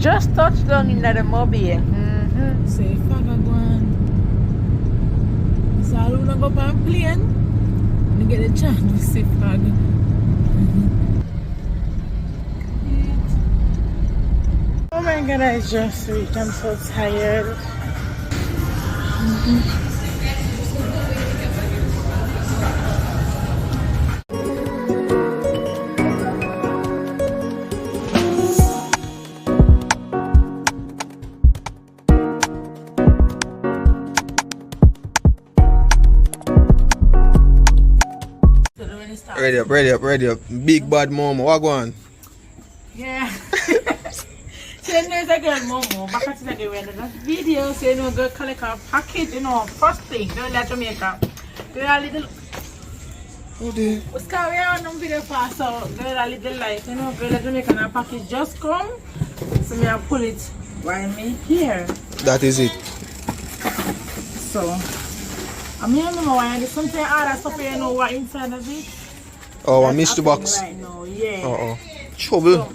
just touched down in the mobile. Say, fuck, I go on. So I don't go by a plane. And get a chance to see fog. Oh my god, I just reached. I'm so tired. Ready up. Big bad Momo, what go on? Yeah. So there's a girl Momo, back at the that video, so you know, girl collect a package, you know, first thing, girl at Jamaica. Girl a little Oh dear. what's going on video fast, so girl a little light, you know, girl at Jamaica and a package just come. So me I pull it while me here. That is it. So I mean I don't know why there's something other stuff you know what inside of it. Oh, I missed the box. Right now, yeah. Uh-oh. Trouble. So,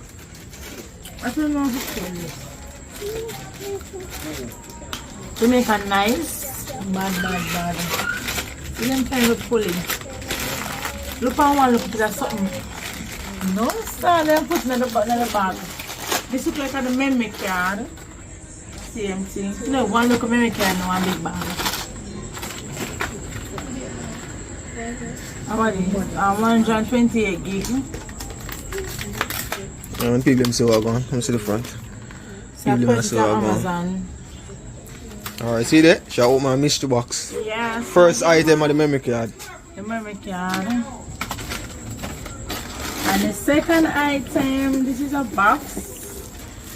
I don't know how to make a nice, bad. You them kind of pulling. Look on one, look at that something. No, sir, they're putting in the bag. This look like a memory card. Same thing. No, one look at memory card and one big bag. How about it? 128 gig. And people them see what going. Come see the front. So I purchased it on Amazon. Alright, see there? She open my mystery box. Yeah. First item of the memory card. The memory card. And the second item, this is a box.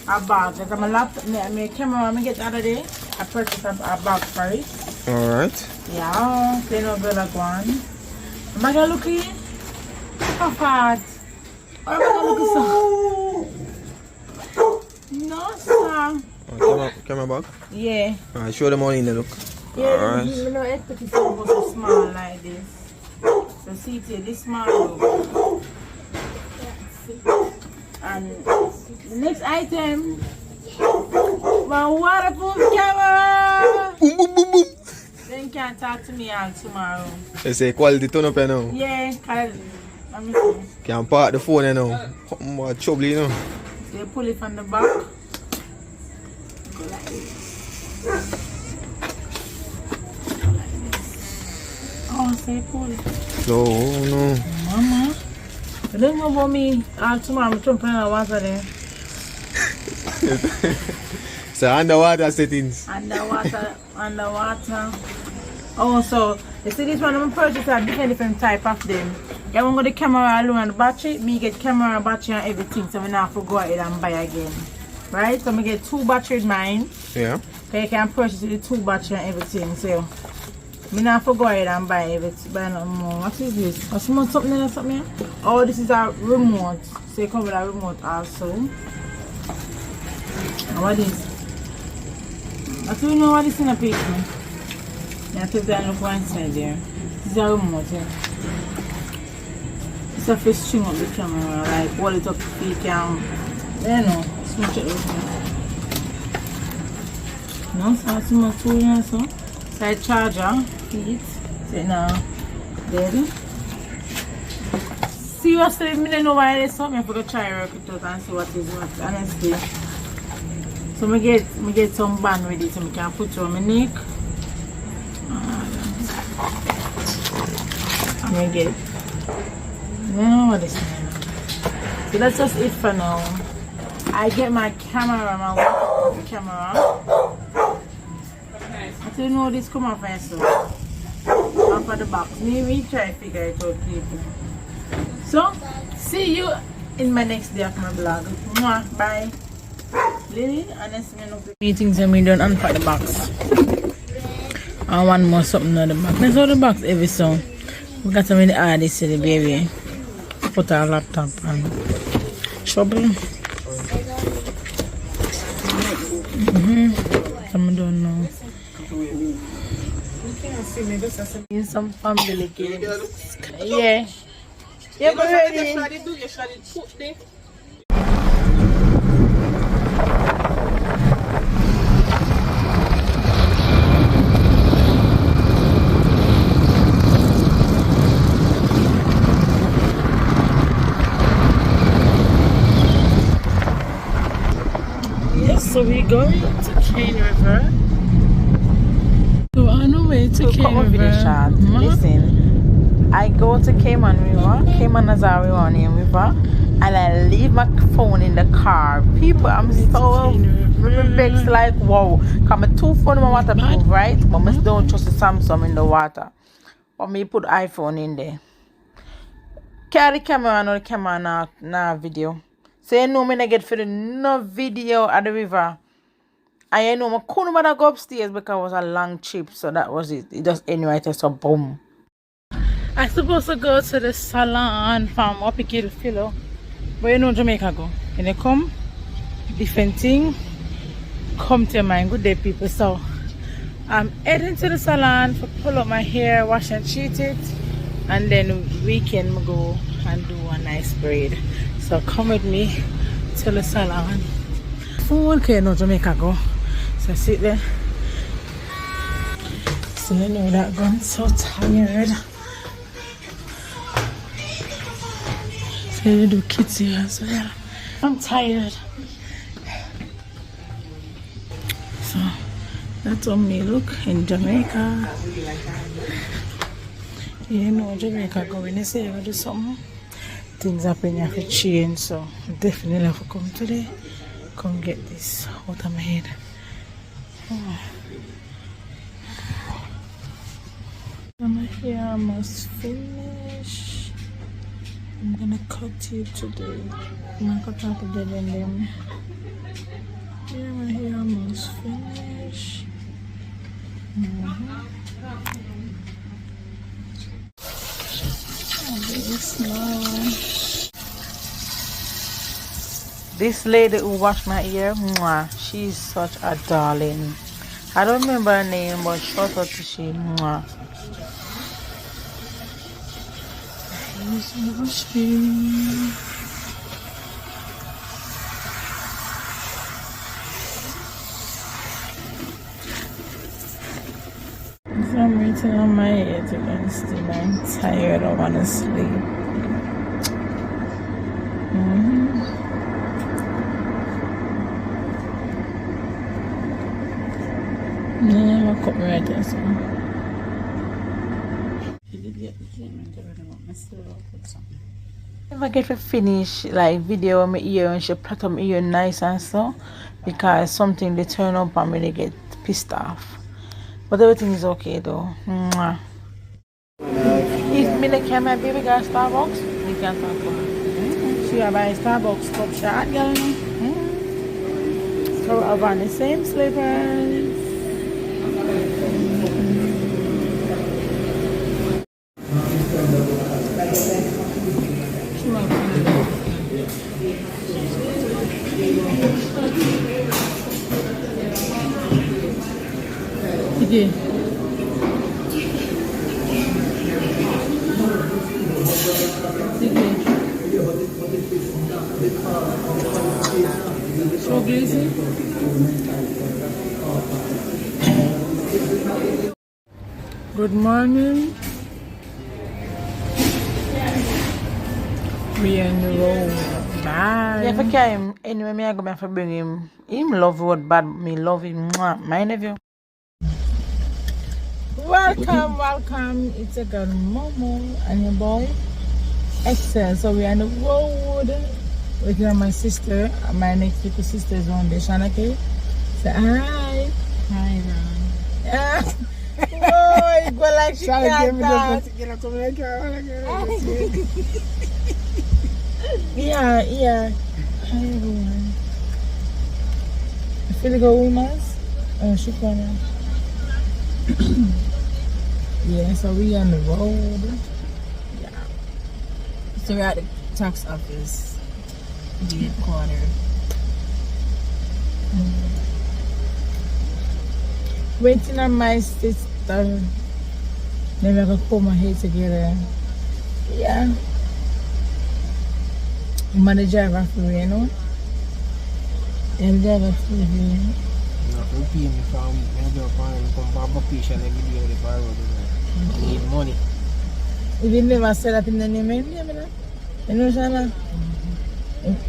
A bag. Because I'm a laptop, my camera, I'm get the other day. I purchased a bag for it. Alright. Yeah, they know good like one. Am I gonna look at it? How fat? Or am I gonna look at some? No, sir. Camera bag? Yeah. Alright, show them all in the look. Yeah, Alright. you know, expect it to be so small like this. So see it here, this small look. And the next item, my waterproof camera. Boom, boom, boom, boom. Then you can't talk to me all tomorrow. They say quality turn up now. Yeah, cause let me see. Can't park the phone now. More trouble, you know. They pull it from the back. Go like this. Oh, say pull it. No, no. Mama. You don't know about me. All tomorrow I'm jumping in the water there. So underwater settings. Underwater. Oh, so you see this one I'm purchasing a different type of them. You want to go the camera alone and the battery, me get camera, battery and everything, so we not have to go ahead and buy again. Right? So I get 2 batteries mine. Yeah. Okay, you can purchase the 2 battery and everything. So me not have to go ahead and buy everything. Buy no more. What is this? What's something or something? Oh, this is a remote. So you come with a remote also. And what is? I don't know what is in the picture. I take that look one side there. This is a remote here. It's a first string up the camera, like hold it up so you can, you know, smooch it out. No, so it's my tool here, so. Side charger, feet, so now, there. Seriously, I don't know why it's something. I forgot to try to work it out and see what is what, honestly. So I get some band with it so I can put it on my neck. And I get it. I don't know what this is. So that's just it for now. I get my camera, my waterproof camera. I don't know this come off myself. Off of the box. Maybe try to figure it out, people. So, see you in my next day of my vlog. Mwah, bye. Lily, honestly, no meetings and we don't unpack the box. I want more something on the box. There's all the box every so. We got some in the artist to the baby. Put our laptop and trouble. Some don't know. In some family games. Yeah. Yeah, but ready. So we're going to Cane River. So on the way to Cane River. Listen, I go to Cayman River, Cayman Nazarian River, and I leave my phone in the car. People, I'm so vexed, like wow. Cause my two phone in my waterproof, right? But I don't trust the Samsung in the water. But me put iPhone in there. Carry camera no camera na video. Say no me na get for the no video at the river. I know I couldn't bother go upstairs because it was a long trip, so that was it. It just ended right there, so boom. I supposed to go to the salon from up here Philo. But you know Jamaica go. And they come, different thing, come to mind. Good day people. So I'm heading to the salon for pull up my hair, wash and treat it. And then weekend we go and do a nice braid. So come with me to the salon. Phone can know Jamaica go. So sit there. So you know that I'm so tired. So you do kids here as well. I'm tired. So that's how me look in Jamaica. You know Jamaica go when they say you do something, things happen, you have to change. So definitely have to come today. Come get this out of my head. My hair almost finished. I'm gonna cut you today. I'm gonna cut out the dead and them. Yeah, my hair almost finished. This lady who washed my hair, mwah, she's such a darling. I don't remember her name, but shout out to she. Mwah. I'm waiting on my hair to get still. I'm tired. I want to sleep. Yeah, I'll cut right there. So. If I get to finish like video of my ear and she plait up my ear nice and so, because something they turn up and me they get pissed off. But everything is okay though. Mwah. If me like my baby got Starbucks, we can talk about it. She buy Starbucks cup shot, girl. So I want the same slippers. Okay. So greasy. Good morning. We on the road. Bye. Yeah, if I carry him anyway, me I go back for bring him. Him love what bad me love him. Mwah. Mind of you. Welcome. It's a girl Momo and your boy XL. So we're on the road with my sister. My next little sister is on the Shanake. Say hi. Hi, Ron. Oh, it go like she can't dance. Yeah. Hi everyone. You feel like a woman's? Oh, she gonna. Yeah, so we on the road. Yeah. So we're at the tax office, the headquarters. Waiting on my sister. Then we're gonna pull my hair together. Yeah. I'm the driver for me, you know? I'm the driver for me. No, pay me from my job and come back vacation every day on the bar road. I need money. You didn't never say that in the name, you know, Shana?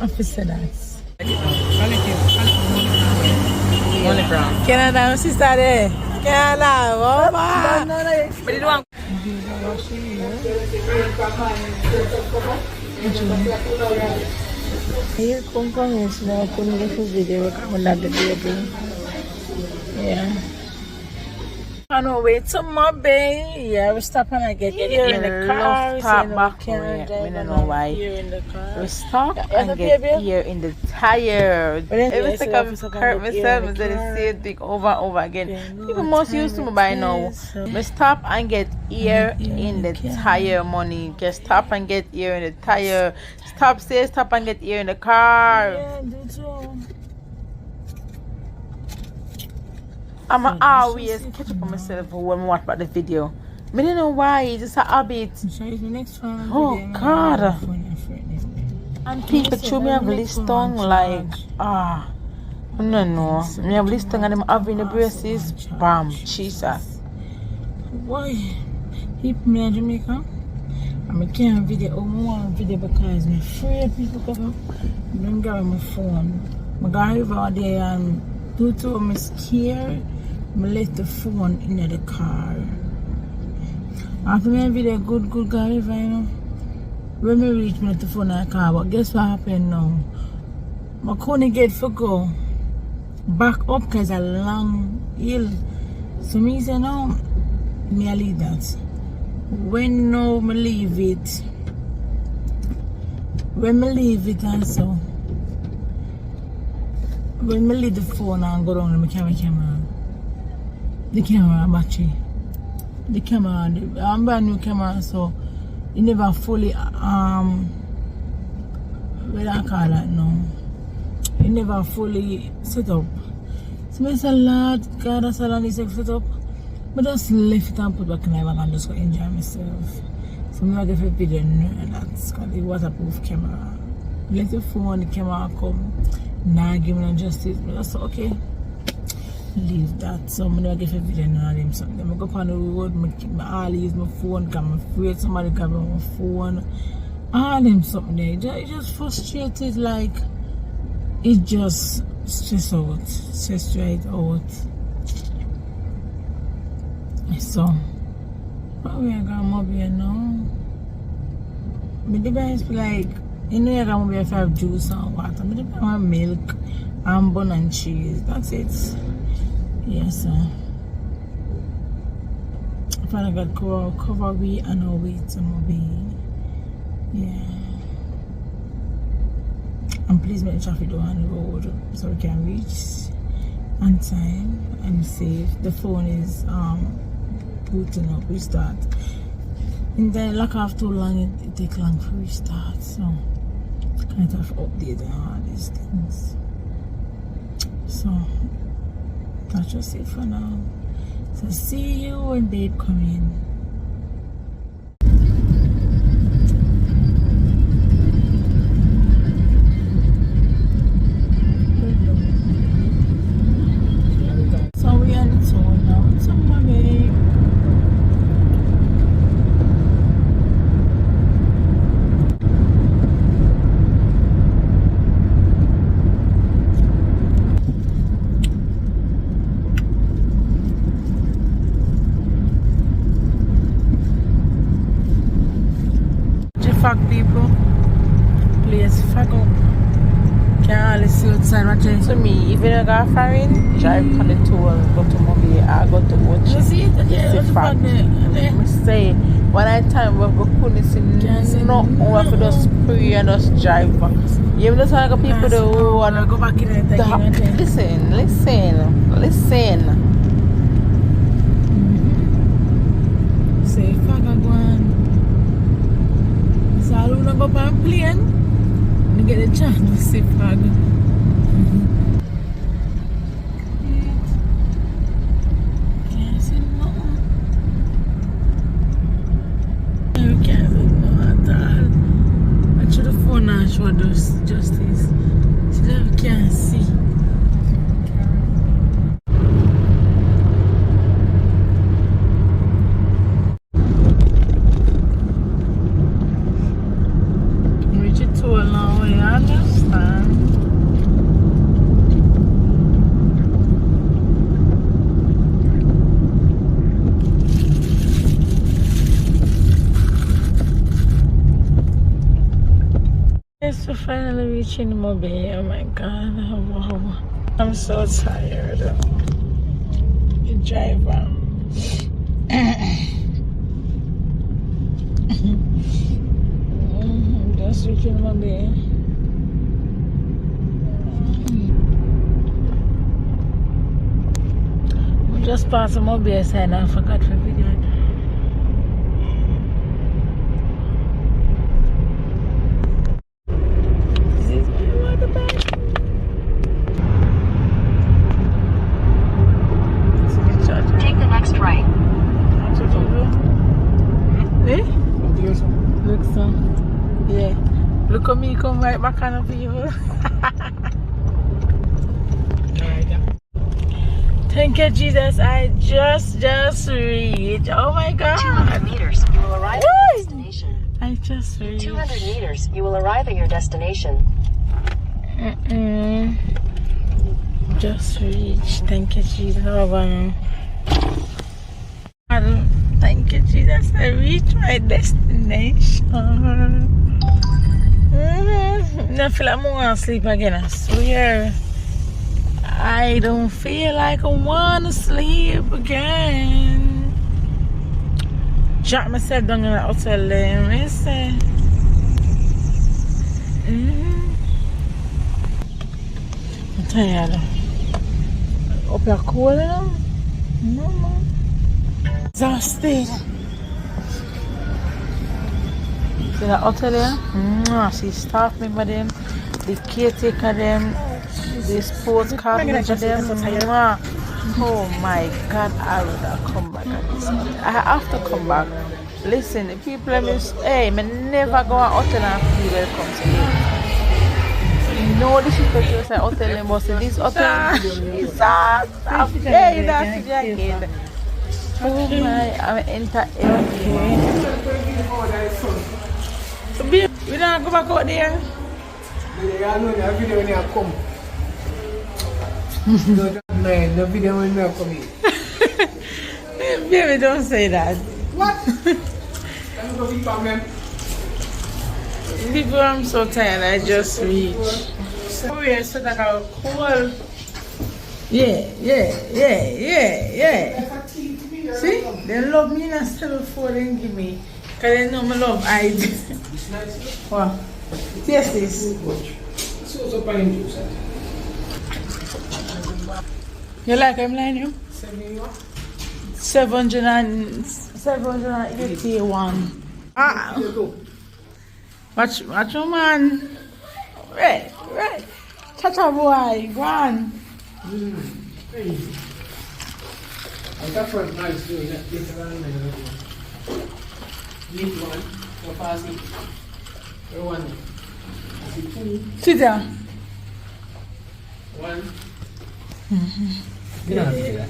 Officer that. Canada, sister there. Canada, mama. But it don't. Here come is now putting the video coming at the baby. Yeah. On our way to Mobile, yeah, we stop and I get here in the car. Stop back here. I don't know why. We stop and get here in the tire. Every time I hurt myself, I say the same thing over and over again. People must used to me by now. We stop and get here in the tire money. Just stop and get here in the tire. Stop, say stop and get here in the car. Yeah, do too. I'm always catch up on myself when I watch about the video. I don't know why, it's just a habit. Oh God. And people show me have list tongue like I don't know. Me have list tongue and them having the braces. Bam, Jesus. Why? He put me in Jamaica. I can't video one video because I'm afraid people come up. I don't get my phone. I go over there and due to I'm scared. I left the phone in the car. After my video, good guy, you know. When we reach me, the phone in the car, but guess what happened now? I couldn't get for go back up because a long hill. So me say no, me I leave that. When no, me leave it. When me leave it and so. When me leave the phone and go down, me carry camera. The camera battery. The camera, I'm brand new camera, so it never fully what do I call that now? It never fully set up. So I said, Lord, God, that's all I need to set up. But just left it and put back in my bag and just go enjoy myself. So I'm not going to video and that's because the waterproof camera. Let the phone, the camera come. Nah, give me no justice. But that's okay. Leave that. So I'm not going to video and them something. I go up on the road, I use my phone because I'm afraid somebody grab my phone. All them something there. It just frustrated, like it just stress right out. So what we are gonna be now? But the guys be like, you know you're gonna be if I have juice and water. But the guys want milk and bun and cheese. That's it. Yes, sir. If I got cover we and our weight and be. Yeah. And please make the traffic down on the road so we can reach on time and safe. The phone is booting up, restart. And then like after too long it take long for restart, so kind of update and all these things. So that's just it for now. So see you when babe come in. So we are in town now. So my babe. Fuck people, please fuck up. Can't hardly see outside watching. To me, if you don't go foreign, drive on the tour, go to Mobile, I go to watch. You see it? Yeah, it's a fact. I say, when I time we couldn't see nothing, we have to just pray and just drive. You know, some people who want to go back in there. Listen. Say, fuck a go on. So I don't go up on plane and get a chance to see fog. Can't see nothing. You can't see nothing at all. I should have phone and show those justice. So that we can't see. Now, you understand? finally reaching Mobi. Oh my god, wow. I'm so tired. The driver. Just reaching Mobi. Just passed the Mobi side and I forgot to video. Take the next right. Eh? Look so. Yeah. Look at me come right back on the people. Thank you, Jesus. I just reached. Oh my God. 200 meters, you will arrive at your destination. I just reached. 200 meters, you will arrive at your destination. Just reached. Thank you, Jesus. Oh, wow. Thank you, Jesus. I reached my destination. I feel like I'm going to sleep again. I swear. I don't feel like I want to sleep again. Drop myself down in the hotel there. Listen. I'm tired. Up your cold now? No, man. Exhausted. See that hotel there? She staff member them, the caretaker them, the sports car manager them. Oh my God, I would have come back at this hotel. I have to come back. Listen, the people I never go to hotel and feel welcome to me. You know this is what you say hotel and must this hotel is that. Hey, that's it again. Oh my, I'm enter okay. We don't go back out there. Yeah, I know that video when you come. No video when you come in. Baby, don't say that. What? I'm going to be problem. People, I'm so tired. I just reached. Oh, yeah, so that I'm cold. Yeah. See? They love me in a 7-4 they give me. Because they know my love ID. What? Taste this. So fine juice. You like him, Lionel? 781. Ah. Watch your man. Right. Cha-cha boy, go on. Hey. I got for nice too. Later on, leave one. Go pass it. One. Sit down. One.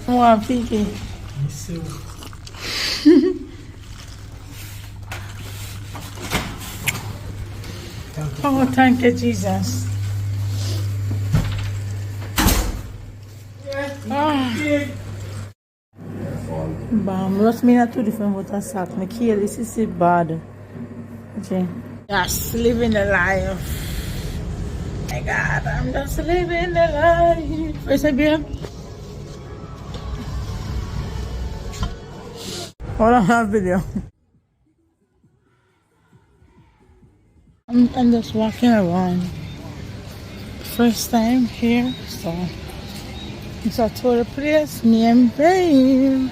One pinky. Oh, thank you, Jesus. Bam, lost me not too different what I sack. My kid, this is it bad. Okay. Just living the life. My God, I'm just living the life. Where's the beer? Hold on, have video. I'm just walking around. First time here, so it's a tour place, me and babe.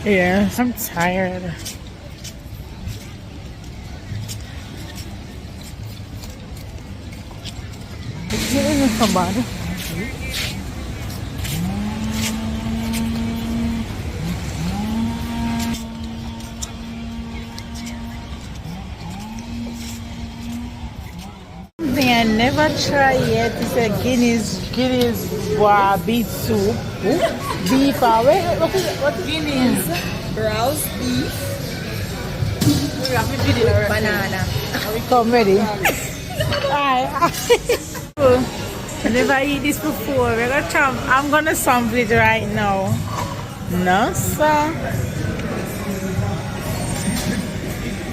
Yeah, I'm tired. It's getting somebody. Something I never tried yet is a Guinness beef soup. Beef, what is it? What is Guineas, roast beef, banana. Come ready? Aye. I never eat this before. We're gonna try. I'm gonna sample it right now. No, sir.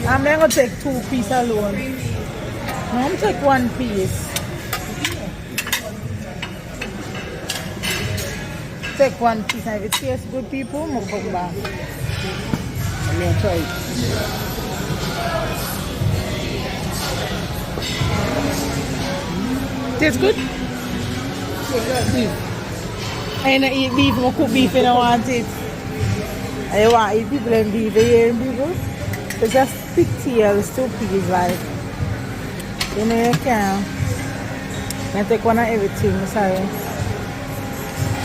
I'm gonna take 2 pieces alone. I'm gonna take 1 piece. Take 1 piece. If it tastes good, people, I'm gonna come back. I'm gonna try it. Tastes good? I don't eat beef, I cook beef and I want it. I want to eat people and beef, you hear people? It's just pigtails, 2 pieces, like. You know you can. I take one of everything, I'm sorry.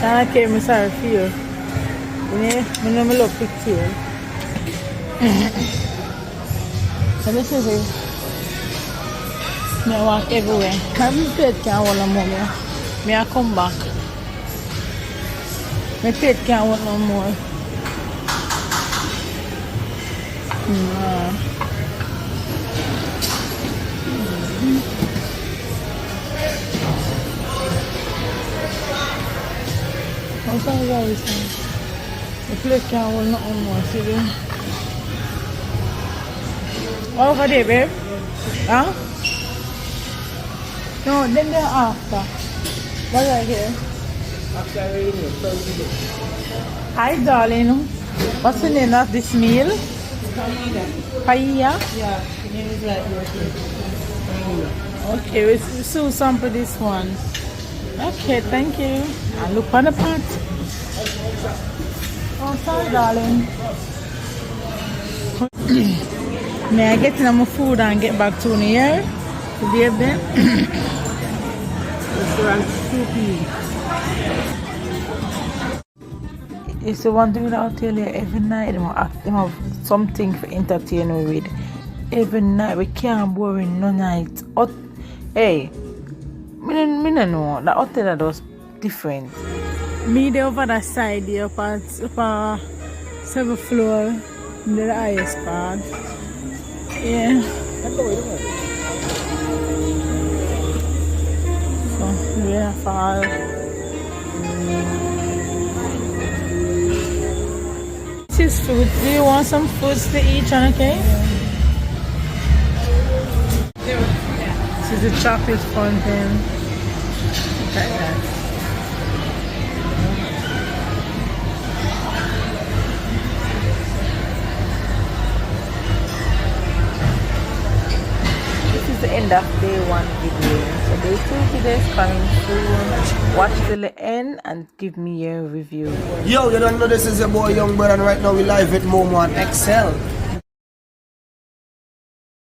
Shana came, I'm sorry for you. You know I love pigtails. So this is it. I walk everywhere. My plate can't hold no more. I come back. My plate can't hold no more. What's all that? The plate can't hold no more. See there? Over there, babe. Huh? No, then they're after. What's right here? Hi, darling. What's the name of this meal? Paella? Yeah, the name is like Okay, we'll soon sample this one. Okay, thank you. And look on the pot. Oh, sorry, darling. May I get in my food and get back to here? To be there? restaurant soupy. It's the one thing that I'll tell you every night. They have something for entertain with. Every night we can't boring no night. Hey, me don't know. The hotel that was different. Me there over that side there upper 7th floor, the highest part. Yeah. So yeah, fall. This is food. Do you want some foods to eat, okay? This is the chocolate fountain. Look at that. The end of day 1 video. So day 2 videos coming soon. Watch till the end and give me your review. Yo, you don't know this is your boy Young Brother, and right now we live with Momo&XL.